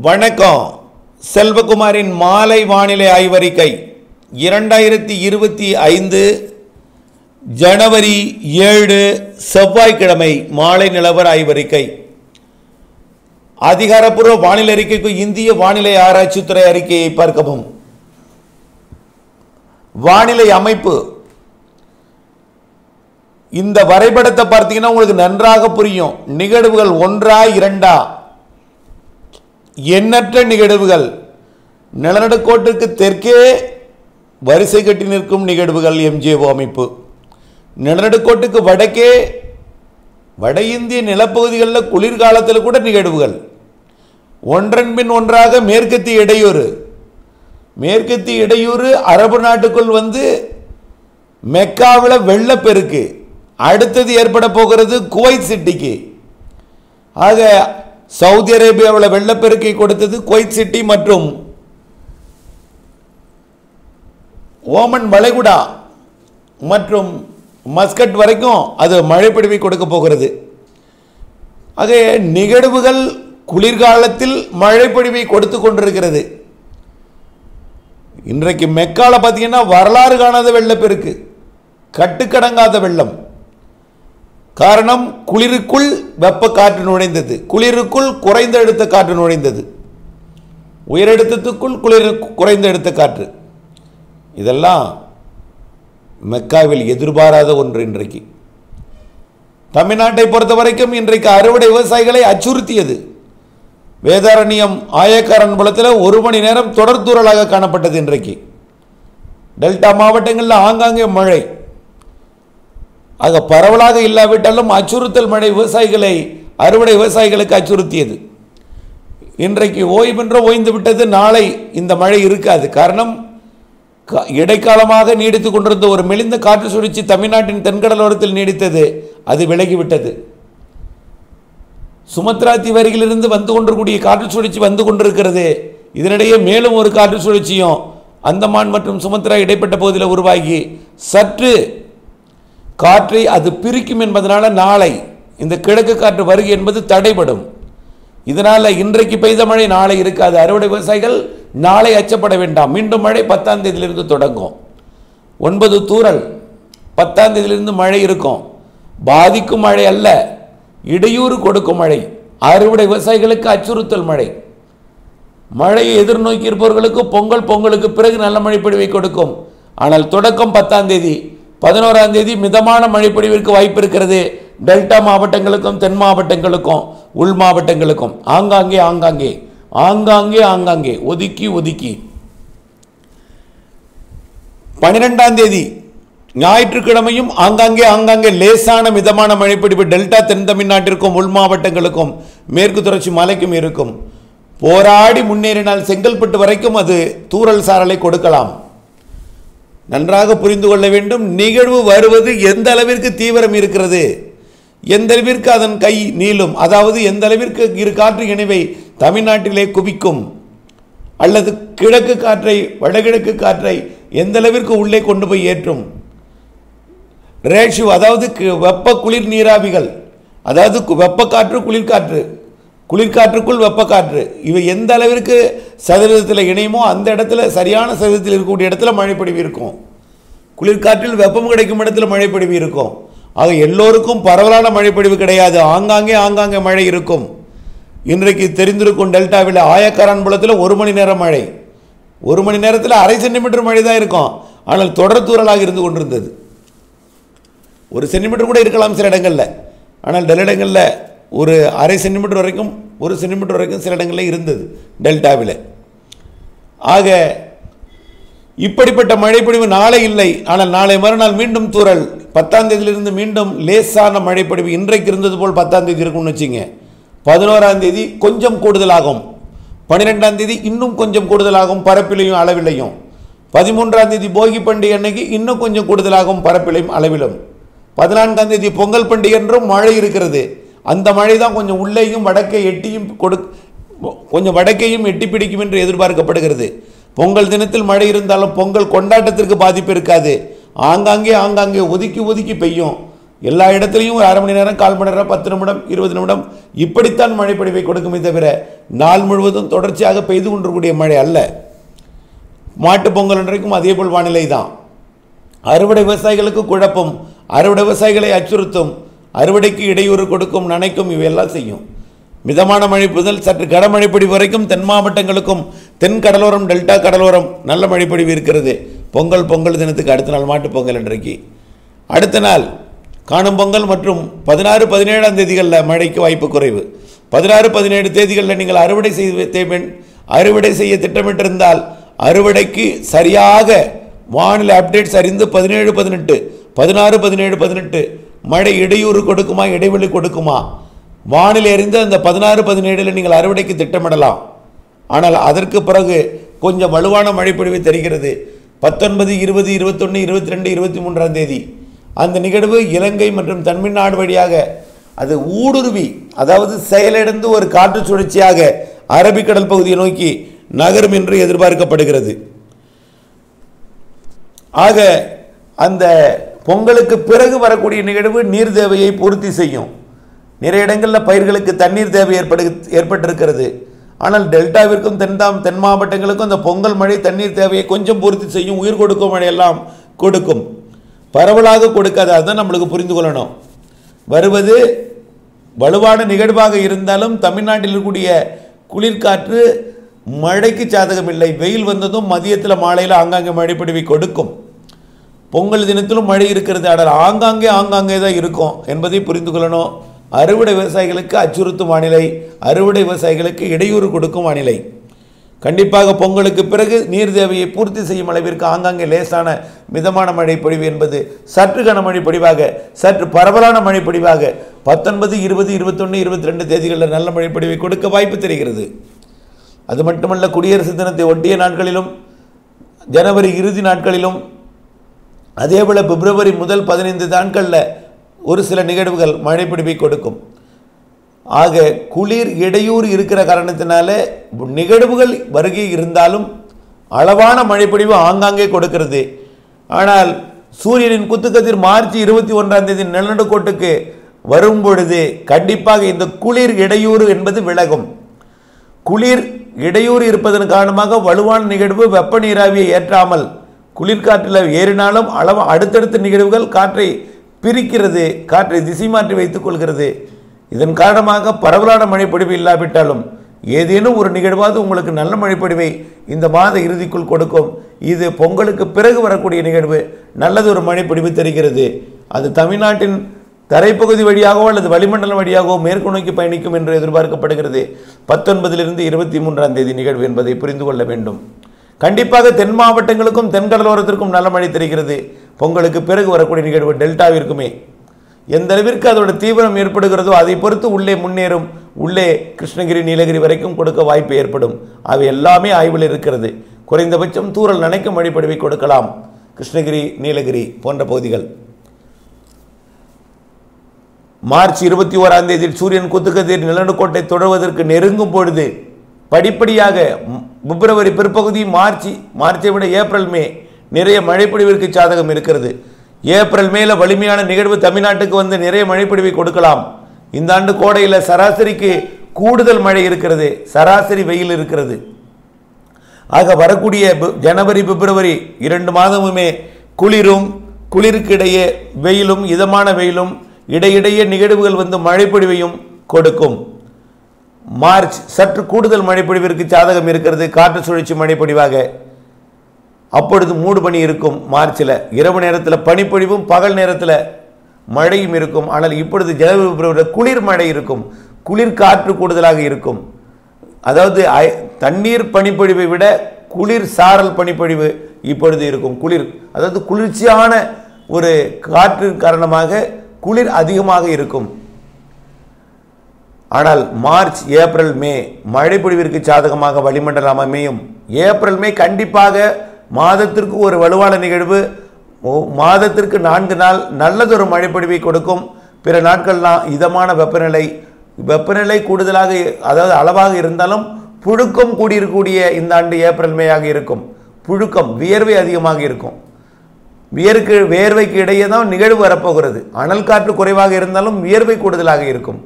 வணக்கம். செல்வகுமாரின் மாலை வானிலை ஆய்வறிக்கை 2025 ஜனவரி 7 செவ்வாய்க்கிழமை மாலை நிலவர ஆய்வறிக்கை. அதிகாரப்பூர்வ வானிலை அறிக்கைக்கு இந்திய வானிலை ஆராய்ச்சித்துறை அறிக்கையை பார்க்கவும். வானிலை அமைப்பு இந்த வரைபடத்தை பார்த்தீங்கன்னா உங்களுக்கு நன்றாக புரியும். நிகழ்வுகள் ஒன்றா இரண்டா, எண்ணற்ற நிகழ்வுகள். நிலநடுக்கோட்டுக்கு தெற்கே வரிசை கட்டி நிற்கும் நிகழ்வுகள் எம்ஜிஓ அமைப்பு. நிலநடுக்கோட்டுக்கு வடக்கே வட இந்திய நிலப்பகுதிகளில் குளிர்காலத்தில் கூட நிகழ்வுகள். ஒன்றன் பின் ஒன்றாக மேற்கத்திய இடையூறு. மேற்கத்திய இடையூறு அரபு நாட்டுக்குள் வந்து மெக்காவில் வெள்ளப்பெருக்கு. அடுத்தது ஏற்பட போகிறது குவைத் சிட்டிக்கு. ஆக சவுதி அரேபியாவில் வெள்ளப்பெருக்கை கொடுத்தது குவைத் சிட்டி மற்றும் ஓமன் வளைகுடா மற்றும் மஸ்கட் வரைக்கும் அது மழைப்பொழிவை கொடுக்க போகிறது. ஆக நிகழ்வுகள் குளிர்காலத்தில் மழைப்பொழிவை கொடுத்து கொண்டிருக்கிறது. இன்றைக்கு மெக்கால பார்த்தீங்கன்னா வரலாறு காணாத வெள்ளப்பெருக்கு, கட்டுக்கடங்காத வெள்ளம். காரணம், குளிருக்குள் வெப்ப காற்று நுழைந்தது, குளிருக்குள் குறைந்த அழுத்த காற்று நுழைந்தது, உயரழுத்தத்துக்குள் குறைந்த அழுத்த காற்று. இதெல்லாம் மெக்காவில் எதிர்பாராத ஒன்று. இன்றைக்கு தமிழ்நாட்டை பொறுத்த வரைக்கும் இன்றைக்கு அறுவடை விவசாயிகளை அச்சுறுத்தியது. வேதாரண்யம் ஆயக்காரன்புலத்தில் 1 மணி நேரம் தொடர் தூறலாக காணப்பட்டது. இன்றைக்கு டெல்டா மாவட்டங்களில் ஆங்காங்கே மழை. ஆக பரவலாக இல்லாவிட்டாலும் அச்சுறுத்தல் மழை விவசாயிகளை, அறுவடை விவசாயிகளுக்கு அச்சுறுத்தியது. இன்றைக்கு ஓய்வென்று ஓய்ந்து விட்டது. நாளை இந்த மழை இருக்காது. காரணம், இடைக்காலமாக நீடித்து கொண்டிருந்த ஒரு மெலிந்த காற்று சுழற்சி தமிழ்நாட்டின் தென்கடலோரத்தில் நீடித்தது. அது விலகிவிட்டது. சுமத்ரா தீவரிலிருந்து வந்து கொண்டிருக்கூடிய காற்று சுழற்சி வந்து கொண்டிருக்கிறது. இதனிடையே மேலும் ஒரு காற்று சுழற்சியும் அந்தமான் மற்றும் சுமத்ரா இடைப்பட்ட பகுதியில் உருவாகி சற்று காற்றை அது பிரிக்கும் என்பதனால நாளை இந்த கிழக்கு காற்று வருகை என்பது தடைபடும். இதனால் இன்றைக்கு பெய்த மழை நாளை இருக்காது. அறுவடை விவசாயிகள் நாளை அச்சப்பட வேண்டாம். மீண்டும் மழை 10ஆம் தேதியிலிருந்து தொடங்கும். 9 தூறல் 10ஆம் தேதியிலிருந்து மழை இருக்கும். பாதிக்கும் மழை அல்ல, இடையூறு கொடுக்கும் மழை. அறுவடை விவசாயிகளுக்கு அச்சுறுத்தல் மழை. மழையை எதிர்நோக்கி இருப்பவர்களுக்கு பொங்கலுக்கு பிறகு நல்ல மழை பொழிவை கொடுக்கும். ஆனால் தொடக்கம் 10ஆம் தேதி, 11ஆம் தேதி மிதமான மழை பொழிவிற்கு வாய்ப்பு இருக்கிறது. டெல்டா மாவட்டங்களுக்கும் தென் மாவட்டங்களுக்கும் உள் மாவட்டங்களுக்கும் ஆங்காங்கே ஆங்காங்கே ஆங்காங்கே ஆங்காங்கே ஒதுக்கி ஒதுக்கி. 12ஆம் தேதி ஞாயிற்றுக்கிழமையும் ஆங்காங்கே ஆங்காங்கே லேசான மிதமான மழைப்பொழிவு டெல்டா தென் தமிழ்நாட்டிற்கும் உள் மாவட்டங்களுக்கும் மேற்கு தொடர்ச்சி மலைக்கும் இருக்கும். போராடி முன்னேறினால் செங்கல்பட்டு வரைக்கும் அது தூறல் சாரலை கொடுக்கலாம். நன்றாக புரிந்து கொள்ள வேண்டும். நிகழ்வு வருவது எந்த அளவிற்கு தீவிரம் இருக்கிறது, எந்த அளவிற்கு அதன் கை நீளும், அதாவது எந்த அளவிற்கு இரு காற்று இணைவை தமிழ்நாட்டிலே குவிக்கும், அல்லது கிழக்கு காற்றை வடகிழக்கு காற்றை எந்த அளவிற்கு உள்ளே கொண்டு போய் ஏற்றும். ரேஷியோ, அதாவது வெப்ப குளிர் நீராவிகள், அதாவது வெப்ப காற்று குளிர்காற்று, குளிர்காற்றுக்குள் வெப்பக்காற்று, இவை எந்த அளவிற்கு சதவீதத்தில் இணையுமோ அந்த இடத்துல சரியான சதவீதத்தில் இருக்கக்கூடிய இடத்துல மழைப்பொழிவு இருக்கும். குளிர்காற்றில் வெப்பம் கிடைக்கும் இடத்துல மழைப்பொழிவு இருக்கும். ஆக எல்லோருக்கும் பரவலான மழைப்பொழிவு கிடையாது. ஆங்காங்கே ஆங்காங்கே மழை இருக்கும். இன்றைக்கு தெரிந்திருக்கும் டெல்டாவில் ஆயக்காரன்புலத்தில் 1 மணி நேரம் மழை. 1 மணி நேரத்தில் அரை சென்டிமீட்டர் மழை தான் இருக்கும். ஆனால் தொடர் தூறலாக இருந்து கொண்டிருந்தது. 1 சென்டிமீட்டர் கூட இருக்கலாம் சில இடங்களில். ஆனால் சில இடங்களில் ஒரு அரை சென்டிமீட்டர் வரைக்கும் 1 சென்டிமீட்டர் வரைக்கும் சில இடங்களில் இருந்தது டெல்டாவில். ஆக இப்படிப்பட்ட மழைப்பொழிவு நாளை இல்லை. ஆனால் நாளை மறுநாள் மீண்டும் தூறல். 10ஆம் தேதியிலிருந்து மீண்டும் லேசான மழைப்பொழிவு இன்றைக்கு இருந்தது போல் 10ஆம் தேதி இருக்கும்னு வச்சுங்க. 11ஆம் தேதி கொஞ்சம் கூடுதலாகும். 12ஆம் தேதி இன்னும் கொஞ்சம் கூடுதலாகும் பரப்பிலையும் அளவிலையும். 13ஆம் தேதி போகி பண்டிகை அன்னைக்கு இன்னும் கொஞ்சம் கூடுதலாகும் பரப்பிலையும் அளவிலும். 14ஆம் தேதி பொங்கல் பண்டிகை என்றும் மழை இருக்கிறது. அந்த மழை தான் கொஞ்சம் உள்ளேயும் வடக்கே எட்டியும் கொஞ்சம் வடக்கையும் எட்டி பிடிக்கும் என்று எதிர்பார்க்கப்படுகிறது. பொங்கல் தினத்தில் மழை இருந்தாலும் பொங்கல் கொண்டாட்டத்திற்கு பாதிப்பு இருக்காது. ஆங்காங்கே ஆங்காங்கே ஒதுக்கி ஒதுக்கி பெய்யும். எல்லா இடத்துலையும் ஒரு அரை மணி நேரம், கால் மணி நேரம், 10 நிமிடம், 20 நிமிடம் இப்படித்தான் மழைப்பொழிவை கொடுக்குமே தவிர நாள் முழுவதும் தொடர்ச்சியாக பெய்து கொண்டிருக்கூடிய மழை அல்ல. மாட்டுப் பொங்கல் அன்றைக்கும் அதே போல் வானிலை தான். அறுவடை விவசாயிகளுக்கு குழப்பம், அறுவடை விவசாயிகளை அச்சுறுத்தும், அறுவடைக்கு இடையூறு கொடுக்கும், நனைக்கும், இவையெல்லாம் செய்யும். மிதமான மழை முதல் சற்று கனமழைப்பொழிவு வரைக்கும் தென் மாவட்டங்களுக்கும் தென் கடலோரம், டெல்டா கடலோரம் நல்ல மழைப்பொழிவு இருக்கிறது. பொங்கல் தினத்துக்கு அடுத்த நாள் மாட்டுப் பொங்கல் அன்றைக்கு. அடுத்த நாள் காணும் பொங்கல் மற்றும் 16, 17ஆம் தேதிகளில் மழைக்கு வாய்ப்பு குறைவு. 16, 17 தேதிகளில் நீங்கள் அறுவடை செய்ய திட்டமிட்டிருந்தால் அறுவடைக்கு சரியாக வானிலை அப்டேட்ஸ் அறிந்து 17, 18, 16, 17, 18 மழை இடையூறு கொடுக்குமா, இடைவெளி கொடுக்குமா, வானிலை அறிந்து அந்த 16, 17 நீங்கள் அறுவடைக்கு திட்டமிடலாம். ஆனால் அதற்கு பிறகு கொஞ்சம் வலுவான மழைப்பொழிவு தெரிகிறது. 19, 20, 21, 22, 23ஆம் தேதி அந்த நிகழ்வு இலங்கை மற்றும் தமிழ்நாடு வழியாக அது ஊடுருவி, அதாவது செயலிழந்து ஒரு காற்று சுழற்சியாக அரபிக்கடல் பகுதியை நோக்கி நகரும் என்று எதிர்பார்க்கப்படுகிறது. ஆக அந்த பொங்கலுக்கு பிறகு வரக்கூடிய நிகழ்வு நீர் தேவையை பூர்த்தி செய்யும். நிறைய இடங்களில் பயிர்களுக்கு தண்ணீர் தேவை ஏற்பட்டிருக்கிறது. ஆனால் டெல்டாவிற்கும் தென் மாவட்டங்களுக்கும் அந்த பொங்கல் மழை தண்ணீர் தேவையை கொஞ்சம் பூர்த்தி செய்யும், உயிர் கொடுக்கும் மழையெல்லாம் கொடுக்கும், பரவலாக கொடுக்காது. அதுதான் நம்மளுக்கு புரிந்து கொள்ளணும். வருவது வலுவான நிகழ்வாக இருந்தாலும் தமிழ்நாட்டில் இருக்கக்கூடிய குளிர்காற்று மழைக்கு சாதகமில்லை. வெயில் வந்ததும் மதியத்தில் மாலையில் ஆங்காங்கே மழைப்பொழிவை கொடுக்கும். பொங்கல் தினத்திலும் மழை இருக்கிறது, ஆனால் ஆங்காங்கே தான் இருக்கும் என்பதை புரிந்து கொள்ளணும். அறுவடை விவசாயிகளுக்கு அச்சுறுத்தும் வானிலை, அறுவடை விவசாயிகளுக்கு இடையூறு கொடுக்கும் வானிலை. கண்டிப்பாக பொங்கலுக்கு பிறகு நீர் தேவையை பூர்த்தி செய்யும் அளவிற்கு ஆங்காங்கே லேசான மிதமான மழை பொழிவு என்பது சற்று கனமழை பொழிவாக, சற்று பரவலான மழை பொழிவாக 19, 20, 21, 22 தேதிகளில் நல்ல மழை பொழிவை கொடுக்க வாய்ப்பு தெரிகிறது. அது மட்டுமல்ல, குடியரசு தினத்தை ஒட்டிய நாட்களிலும் ஜனவரி இறுதி நாட்களிலும் அதேபோல் பிப்ரவரி முதல் 15 நாட்களில் ஒரு சில நிகழ்வுகள் மழைப்பொழிவை கொடுக்கும். ஆக குளிர் இடையூறு இருக்கிற காரணத்தினால நிகழ்வுகள் வருகை இருந்தாலும் அளவான மழைப்பொழிவு ஆங்காங்கே கொடுக்கிறது. ஆனால் சூரியனின் குத்துக்கதிர் மார்ச் 21ஆம் தேதி நிலநடுக்கோட்டுக்கு வரும் பொழுது கண்டிப்பாக இந்த குளிர் இடையூறு என்பது விலகும். குளிர் இடையூறு இருப்பதன் காரணமாக வலுவான நிகழ்வு வெப்ப நீராவியை ஏற்றாமல் குளிர்காற்றில் ஏறினாலும் அடுத்தடுத்த நிகழ்வுகள் காற்றை பிரிக்கிறது, காற்றை திசை மாற்றி வைத்துக் கொள்கிறது. இதன் காரணமாக பரவலான மழைப்பொழிவு இல்லாவிட்டாலும் ஏதேனும் ஒரு நிகழ்வாவது உங்களுக்கு நல்ல மழைப்பொழிவை இந்த மாத இறுதிக்குள் கொடுக்கும். இது பொங்கலுக்கு பிறகு வரக்கூடிய நிகழ்வு நல்லது ஒரு மழைப்பொழிவு தெரிகிறது. அது தமிழ்நாட்டின் தரைப்பகுதி வழியாகவோ அல்லது வளிமண்டலம் வழியாகவோ மேற்கு நோக்கி பயணிக்கும் என்று எதிர்பார்க்கப்படுகிறது. 19 to 23ஆம் தேதி நிகழ்வு என்பதை புரிந்து கொள்ள வேண்டும். கண்டிப்பாக தென் மாவட்டங்களுக்கும் தென்கடலோரத்திற்கும் நல்ல மழை தெரிகிறது. பொங்கலுக்கு பிறகு வரக்கூடிய நிகழ்வு டெல்டாவிற்குமே எந்த அளவிற்கு அதோட தீவிரம் ஏற்படுகிறதோ அதை பொறுத்து உள்ளே முன்னேறும், உள்ளே கிருஷ்ணகிரி, நீலகிரி வரைக்கும் கொடுக்க வாய்ப்பு ஏற்படும். அவை எல்லாமே ஆய்வில் இருக்கிறது. குறைந்தபட்சம் தூறல் நனைக்கும் மழைப்பொழிவை கொடுக்கலாம் கிருஷ்ணகிரி, நீலகிரி போன்ற பகுதிகள். மார்ச் 21ஆம் தேதி சூரியன் குத்துக்கதிர் நிலநடுக்கோட்டை தொடர்வதற்கு நெருங்கும் பொழுது படிப்படியாக பிப்ரவரி பிற்பகுதி, மார்ச்சை விட ஏப்ரல், மே நிறைய மழைப்பொழிவிற்கு சாதகம் இருக்கிறது. ஏப்ரல், மேல வலிமையான நிகழ்வு தமிழ்நாட்டுக்கு வந்து நிறைய மழைப்பொழிவை கொடுக்கலாம். இந்த ஆண்டு கோடையில் சராசரிக்கு கூடுதல் மழை இருக்கிறது, சராசரி வெயில் இருக்கிறது. ஆக வரக்கூடிய ஜனவரி, பிப்ரவரி 2 மாதமுமே குளிரும், குளிருக்கு இடையே வெயிலும், இதமான வெயிலும், இடையிடையே நிகழ்வுகள் வந்து மழைப்பொழிவையும் கொடுக்கும். மார்ச் சற்று கூடுதல் மழைப்பொழிவிற்கு சாதகம் இருக்கிறது, காற்று சுழற்சி மழைப்பொழிவாக. அப்பொழுது மூடு பனி இருக்கும். மார்ச்சில் இரவு நேரத்தில் பனிப்பொழிவும் பகல் நேரத்தில் மழையும் இருக்கும். ஆனால் இப்பொழுது ஜனவரி, பிப்ரவரியில் குளிர் மழை இருக்கும், குளிர் காற்று கூடுதலாக இருக்கும். அதாவது தண்ணீர் பனிப்பொழிவை விட குளிர் சாரல் பனிப்பொழிவு இப்பொழுது இருக்கும். குளிர், அதாவது குளிர்ச்சியான ஒரு காற்றின் காரணமாக குளிர் அதிகமாக இருக்கும். ஆனால் மார்ச், ஏப்ரல், மே மழைப்பொழிவிற்கு சாதகமாக வளிமண்டலம் அமையும். ஏப்ரல், மே கண்டிப்பாக மாதத்திற்கு ஒரு வலுவான நிகழ்வு, மாதத்திற்கு 4 நாள் நல்லதொரு மழைப்பொழிவை கொடுக்கும். பிற நாட்கள்லாம் இதமான வெப்பநிலை கூடுதலாக, அதாவது அளவாக இருந்தாலும் புழுக்கம் கூடியிருக்கக்கூடிய இந்த ஆண்டு ஏப்ரல், மேயாக இருக்கும். புழுக்கம், வியர்வை அதிகமாக இருக்கும். வேர்வைக்கு இடையே தான் நிகழ்வு வரப்போகிறது. அனல் காற்று குறைவாக இருந்தாலும் வியர்வை கூடுதலாக இருக்கும்,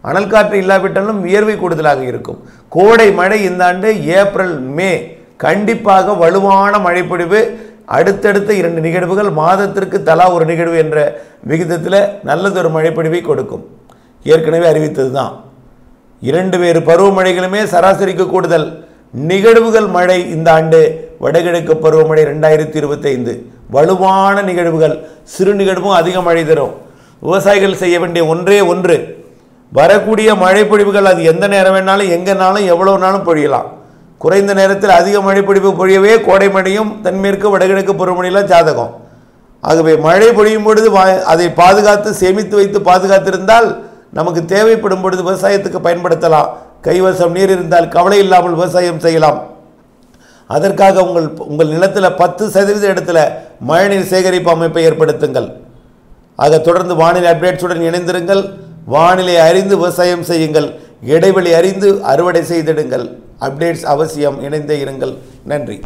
அனல் காற்று இல்லாவிட்டாலும் வியர்வை கூடுதலாக இருக்கும். கோடை மழை இந்த ஆண்டு ஏப்ரல் மே கண்டிப்பாக வலுவான மழைப்பொழிவு, அடுத்தடுத்த 2 நிகழ்வுகள், மாதத்திற்கு தலா ஒரு நிகழ்வு என்ற விகிதத்தில் நல்லதொரு மழைப்பொழிவை கொடுக்கும். ஏற்கனவே அறிவித்தது தான். 2 வேறு பருவமழைகளுமே சராசரிக்கு கூடுதல். நிகழ்வுகள் மழை இந்த ஆண்டு வடகிழக்கு பருவமழை 2025 வலுவான நிகழ்வுகள், சிறு நிகழ்வும் அதிக மழை தரும். விவசாயிகள் செய்ய வேண்டிய ஒன்றே ஒன்று, வரக்கூடிய மழை பொழிவுகள் அது எந்த நேரம் வேணாலும் எங்கேனாலும் எவ்வளோ நாளும் பொழியலாம். குறைந்த நேரத்தில் அதிக மழை பொழிவு பொழியவே கோடை மழையும் தென்மேற்கு வடகிழக்கு பருவமழையெல்லாம் ஜாதகம். ஆகவே மழை பொழியும் பொழுது அதை பாதுகாத்து சேமித்து வைத்து பாதுகாத்திருந்தால் நமக்கு தேவைப்படும் பொழுது விவசாயத்துக்கு பயன்படுத்தலாம். கைவசம் நீர் இருந்தால் கவலை இல்லாமல் விவசாயம் செய்யலாம். அதற்காக உங்கள் நிலத்தில் 10% இடத்துல மழைநீர் சேகரிப்பு அமைப்பை ஏற்படுத்துங்கள். ஆக தொடர்ந்து வானிலை அப்டேட்ஸுடன் இணைந்திருங்கள். வானிலை அறிந்து விவசாயம் செய்யுங்கள், இடைவெளி அறிந்து அறுவடை செய்திடுங்கள். அப்டேட்ஸ் அவசியம், இணைந்தே இருங்கள். நன்றி.